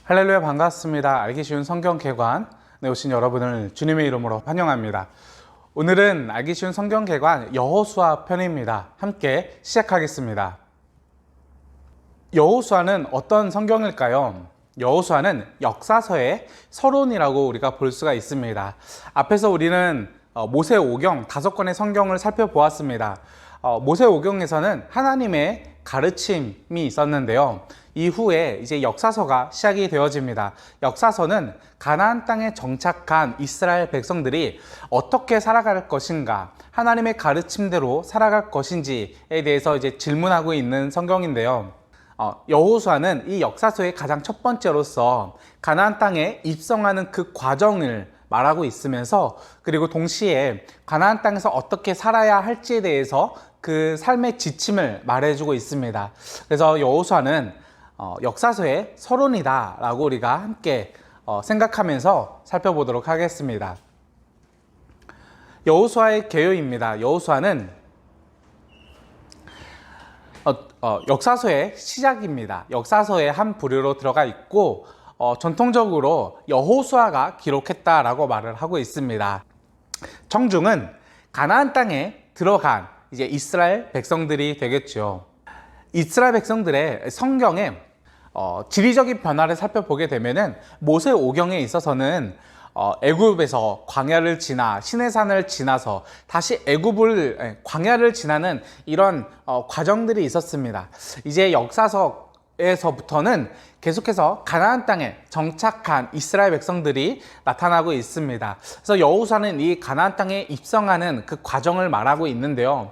할렐루야, 반갑습니다. 알기 쉬운 성경개관에 오신 여러분을 주님의 이름으로 환영합니다. 오늘은 알기 쉬운 성경개관 여호수아 편입니다. 함께 시작하겠습니다. 여호수아는 어떤 성경일까요? 여호수아는 역사서의 서론이라고 우리가 볼 수가 있습니다. 앞에서 우리는 모세오경 5권의 성경을 살펴보았습니다. 모세오경에서는 하나님의 가르침이 있었는데요. 이후에 이제 역사서가 시작이 되어집니다. 역사서는 가나안 땅에 정착한 이스라엘 백성들이 어떻게 살아갈 것인가, 하나님의 가르침대로 살아갈 것인지에 대해서 이제 질문하고 있는 성경인데요. 여호수아는 이 역사서의 가장 첫 번째로서 가나안 땅에 입성하는 그 과정을 말하고 있으면서, 그리고 동시에 가나안 땅에서 어떻게 살아야 할지에 대해서 그 삶의 지침을 말해주고 있습니다. 그래서 여호수아는 역사서의 서론이다 라고 우리가 함께 생각하면서 살펴보도록 하겠습니다. 여호수아의 개요입니다. 여호수아는 역사서의 시작입니다. 역사서의 한 부류로 들어가 있고, 전통적으로 여호수아가 기록했다라고 말을 하고 있습니다. 청중은 가나안 땅에 들어간 이제 이스라엘 백성들이 되겠죠. 이스라엘 백성들의 성경에 지리적인 변화를 살펴보게 되면은 모세오경에 있어서는 애굽에서 광야를 지나 시내산을 지나서 다시 광야를 지나는 이런 과정들이 있었습니다. 이제 역사서에서부터는 계속해서 가나안 땅에 정착한 이스라엘 백성들이 나타나고 있습니다. 그래서 여호수아는 이 가나안 땅에 입성하는 그 과정을 말하고 있는데요.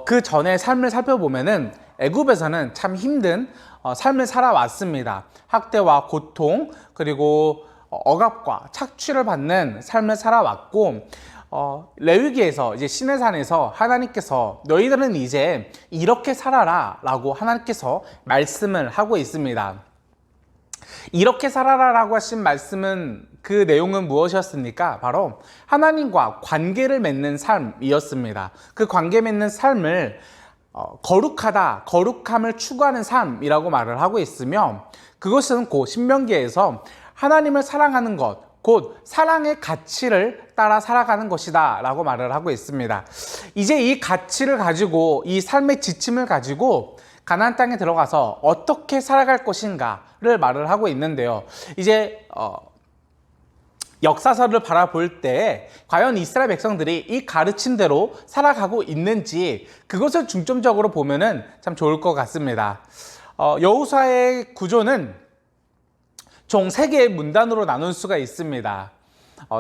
그 전의 삶을 살펴보면은 애굽에서는 참 힘든 삶을 살아왔습니다. 학대와 고통, 그리고 억압과 착취를 받는 삶을 살아왔고, 레위기에서 이제 시내산에서 하나님께서 너희들은 이제 이렇게 살아라 라고 하나님께서 말씀을 하고 있습니다. 이렇게 살아라 라고 하신 말씀은, 그 내용은 무엇이었습니까? 바로 하나님과 관계를 맺는 삶이었습니다. 그 관계 맺는 삶을 거룩함을 추구하는 삶이라고 말을 하고 있으며, 그것은 곧 신명기에서 하나님을 사랑하는 것, 곧 사랑의 가치를 따라 살아가는 것이다 라고 말을 하고 있습니다. 이제 이 가치를 가지고, 이 삶의 지침을 가지고 가나안 땅에 들어가서 어떻게 살아갈 것인가를 말을 하고 있는데요. 이제 역사서를 바라볼 때 과연 이스라엘 백성들이 이 가르침대로 살아가고 있는지, 그것을 중점적으로 보면은 참 좋을 것 같습니다. 여호수아의 구조는 총 3개의 문단으로 나눌 수가 있습니다.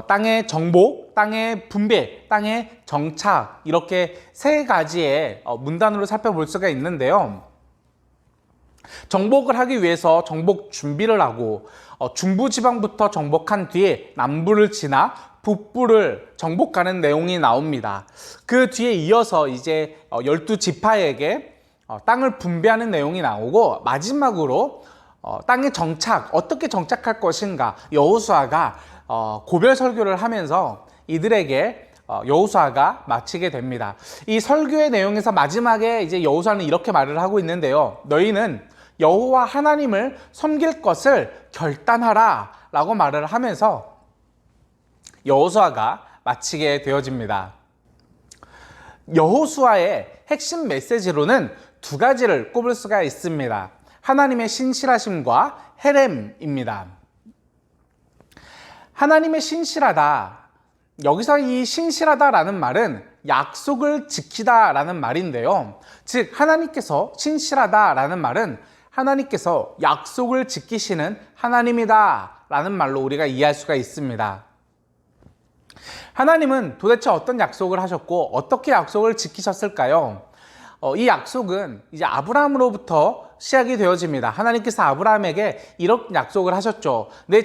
땅의 정복, 땅의 분배, 땅의 정착, 이렇게 3가지의 문단으로 살펴볼 수가 있는데요. 정복을 하기 위해서 정복 준비를 하고, 중부지방부터 정복한 뒤에 남부를 지나 북부를 정복하는 내용이 나옵니다. 그 뒤에 이어서 이제 12지파에게 땅을 분배하는 내용이 나오고, 마지막으로 땅의 정착, 어떻게 정착할 것인가, 여호수아가 고별 설교를 하면서 이들에게 여호수아가 마치게 됩니다. 이 설교의 내용에서 마지막에 이제 여호수아는 이렇게 말을 하고 있는데요. 너희는 여호와 하나님을 섬길 것을 결단하라 라고 말을 하면서 여호수아가 마치게 되어집니다. 여호수아의 핵심 메시지로는 2가지를 꼽을 수가 있습니다. 하나님의 신실하심과 헤렘입니다. 하나님의 신실하다, 여기서 이 신실하다라는 말은 약속을 지키다라는 말인데요. 즉 하나님께서 신실하다라는 말은 하나님께서 약속을 지키시는 하나님이다라는 말로 우리가 이해할 수가 있습니다. 하나님은 도대체 어떤 약속을 하셨고 어떻게 약속을 지키셨을까요? 이 약속은 이제 아브라함으로부터 시작이 되어집니다. 하나님께서 아브라함에게 이런 약속을 하셨죠. 내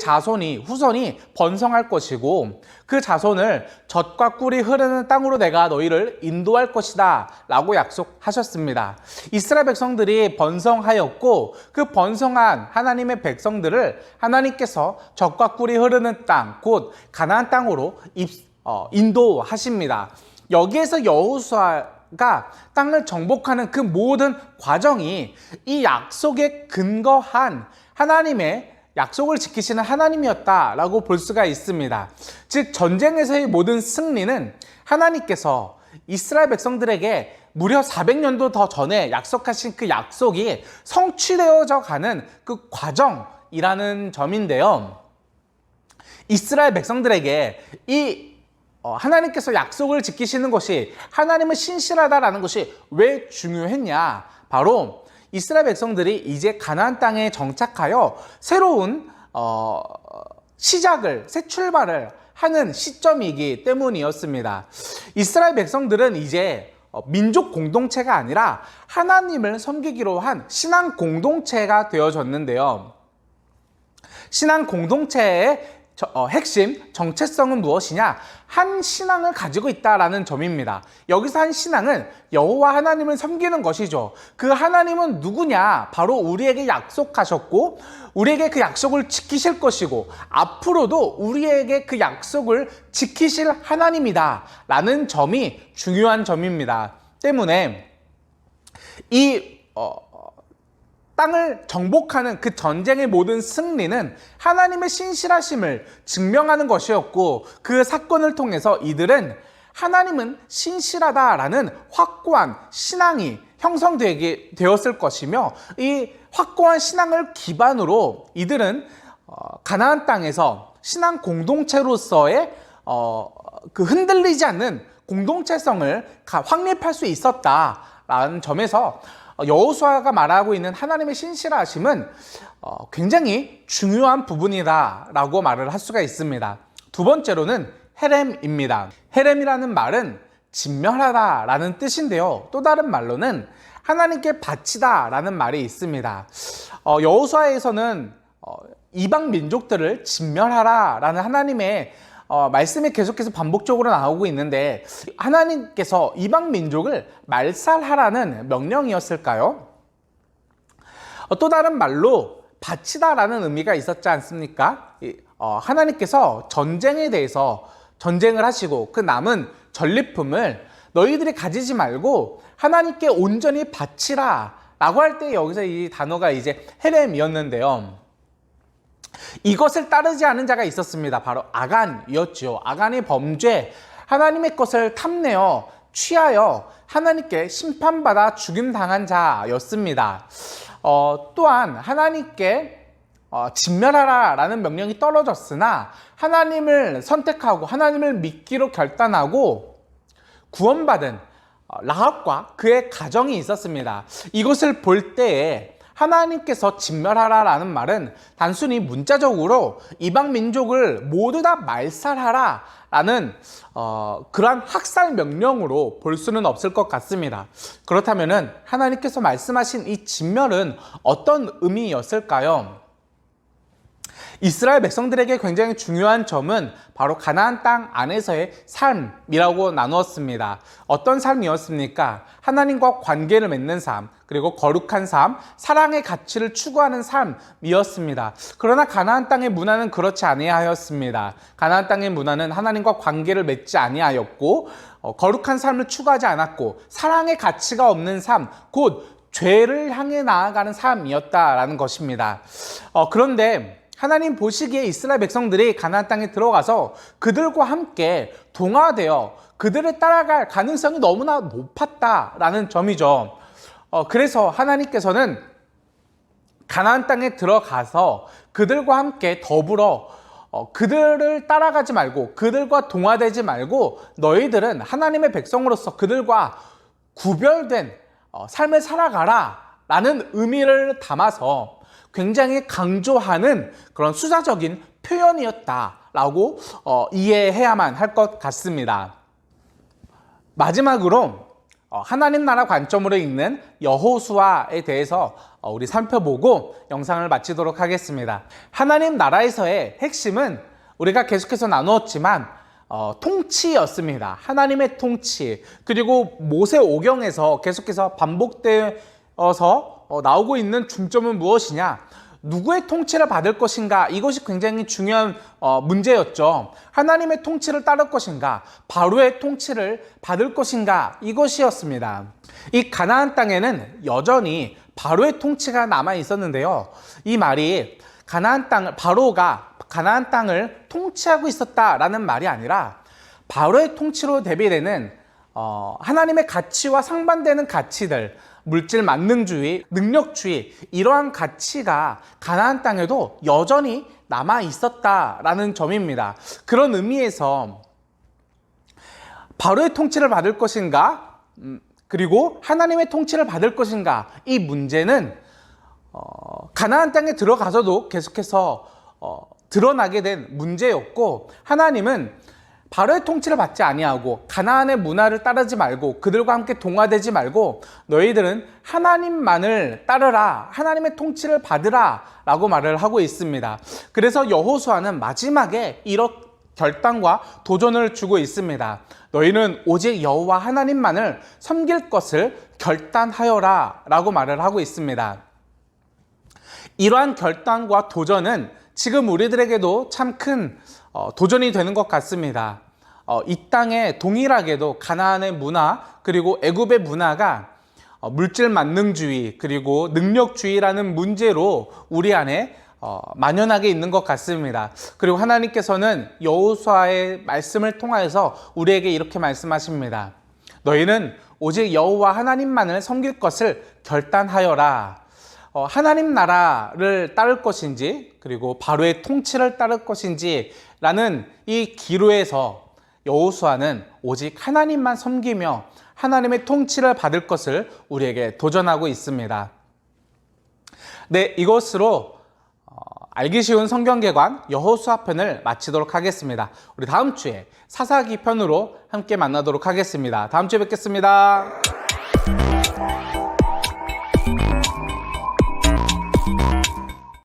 후손이 번성할 것이고 그 자손을 젖과 꿀이 흐르는 땅으로 내가 너희를 인도할 것이다 라고 약속하셨습니다. 이스라엘 백성들이 번성하였고 그 번성한 하나님의 백성들을 하나님께서 젖과 꿀이 흐르는 땅, 곧 가나안 땅으로 인도하십니다. 여기에서 여호수아 땅을 정복하는 그 모든 과정이 이 약속에 근거한 하나님의 약속을 지키시는 하나님이었다라고 볼 수가 있습니다. 즉 전쟁에서의 모든 승리는 하나님께서 이스라엘 백성들에게 무려 400년도 더 전에 약속하신 그 약속이 성취되어져 가는 그 과정이라는 점인데요. 이스라엘 백성들에게 하나님께서 약속을 지키시는 것이, 하나님은 신실하다라는 것이 왜 중요했냐? 바로 이스라엘 백성들이 이제 가나안 땅에 정착하여 새로운 시작을, 새 출발을 하는 시점이기 때문이었습니다. 이스라엘 백성들은 이제 민족 공동체가 아니라 하나님을 섬기기로 한 신앙 공동체가 되어졌는데요. 신앙 공동체의 핵심, 정체성은 무엇이냐? 한 신앙을 가지고 있다라는 점입니다. 여기서 한 신앙은 여호와 하나님을 섬기는 것이죠. 그 하나님은 누구냐? 바로 우리에게 약속하셨고 우리에게 그 약속을 지키실 것이고 앞으로도 우리에게 그 약속을 지키실 하나님이다 라는 점이 중요한 점입니다. 때문에 이 땅을 정복하는 그 전쟁의 모든 승리는 하나님의 신실하심을 증명하는 것이었고, 그 사건을 통해서 이들은 하나님은 신실하다라는 확고한 신앙이 형성되게 되었을 것이며, 이 확고한 신앙을 기반으로 이들은 가나안 땅에서 신앙 공동체로서의 그 흔들리지 않는 공동체성을 확립할 수 있었다라는 점에서 여호수아가 말하고 있는 하나님의 신실하심은 굉장히 중요한 부분이다라고 말을 할 수가 있습니다. 두 번째로는 헤렘입니다. 헤렘이라는 말은 진멸하다라는 뜻인데요. 또 다른 말로는 하나님께 바치다라는 말이 있습니다. 여호수아에서는 이방 민족들을 진멸하라라는 하나님의 말씀이 계속해서 반복적으로 나오고 있는데, 하나님께서 이방 민족을 말살하라는 명령이었을까요? 또 다른 말로 바치다라는 의미가 있었지 않습니까? 하나님께서 전쟁에 대해서 전쟁을 하시고 그 남은 전리품을 너희들이 가지지 말고 하나님께 온전히 바치라 라고 할 때 여기서 이 단어가 이제 헤렘이었는데요. 이것을 따르지 않은 자가 있었습니다. 바로 아간이었죠. 아간의 범죄, 하나님의 것을 탐내어 취하여 하나님께 심판받아 죽임당한 자였습니다. 또한 하나님께 진멸하라 라는 명령이 떨어졌으나 하나님을 선택하고 하나님을 믿기로 결단하고 구원받은 라합과 그의 가정이 있었습니다. 이것을 볼 때에 하나님께서 진멸하라라는 말은 단순히 문자적으로 이방 민족을 모두 다 말살하라라는 그러한 학살 명령으로 볼 수는 없을 것 같습니다. 그렇다면 하나님께서 말씀하신 이 진멸은 어떤 의미였을까요? 이스라엘 백성들에게 굉장히 중요한 점은 바로 가나안 땅 안에서의 삶이라고 나누었습니다. 어떤 삶이었습니까? 하나님과 관계를 맺는 삶, 그리고 거룩한 삶, 사랑의 가치를 추구하는 삶이었습니다. 그러나 가나안 땅의 문화는 그렇지 아니하였습니다. 가나안 땅의 문화는 하나님과 관계를 맺지 아니하였고 거룩한 삶을 추구하지 않았고 사랑의 가치가 없는 삶, 곧 죄를 향해 나아가는 삶이었다라는 것입니다. 그런데 하나님 보시기에 이스라엘 백성들이 가나안 땅에 들어가서 그들과 함께 동화되어 그들을 따라갈 가능성이 너무나 높았다라는 점이죠. 그래서 하나님께서는 가나안 땅에 들어가서 그들과 함께 더불어 그들을 따라가지 말고 그들과 동화되지 말고 너희들은 하나님의 백성으로서 그들과 구별된 삶을 살아가라 라는 의미를 담아서 굉장히 강조하는 그런 수사적인 표현이었다라고 이해해야만 할 것 같습니다. 마지막으로 하나님 나라 관점으로 읽는 여호수아에 대해서 우리 살펴보고 영상을 마치도록 하겠습니다. 하나님 나라에서의 핵심은 우리가 계속해서 나누었지만 통치였습니다. 하나님의 통치, 그리고 모세오경에서 계속해서 반복되어서 나오고 있는 중점은 무엇이냐? 누구의 통치를 받을 것인가? 이것이 굉장히 중요한 문제였죠. 하나님의 통치를 따를 것인가? 바로의 통치를 받을 것인가? 이것이었습니다. 이 가나안 땅에는 여전히 바로의 통치가 남아 있었는데요. 이 말이 바로가 가나안 땅을 통치하고 있었다라는 말이 아니라 바로의 통치로 대비되는 하나님의 가치와 상반되는 가치들, 물질 만능주의, 능력주의, 이러한 가치가 가나안 땅에도 여전히 남아 있었다라는 점입니다. 그런 의미에서 바로의 통치를 받을 것인가, 그리고 하나님의 통치를 받을 것인가, 이 문제는 가나안 땅에 들어가서도 계속해서 드러나게 된 문제였고, 하나님은 바로의 통치를 받지 아니하고 가나안의 문화를 따르지 말고 그들과 함께 동화되지 말고 너희들은 하나님만을 따르라, 하나님의 통치를 받으라 라고 말을 하고 있습니다. 그래서 여호수아는 마지막에 이런 결단과 도전을 주고 있습니다. 너희는 오직 여호와 하나님만을 섬길 것을 결단하여라 라고 말을 하고 있습니다. 이러한 결단과 도전은 지금 우리들에게도 참 큰 도전이 되는 것 같습니다. 이 땅에 동일하게도 가나안의 문화 그리고 애굽의 문화가 물질 만능주의 그리고 능력주의라는 문제로 우리 안에 만연하게 있는 것 같습니다. 그리고 하나님께서는 여호수아의 말씀을 통하여서 우리에게 이렇게 말씀하십니다. 너희는 오직 여호와 하나님만을 섬길 것을 결단하여라. 하나님 나라를 따를 것인지 그리고 바로의 통치를 따를 것인지 라는 이 기로에서 여호수아는 오직 하나님만 섬기며 하나님의 통치를 받을 것을 우리에게 도전하고 있습니다. 네, 이것으로 알기 쉬운 성경개관 여호수아 편을 마치도록 하겠습니다. 우리 다음 주에 사사기 편으로 함께 만나도록 하겠습니다. 다음 주에 뵙겠습니다.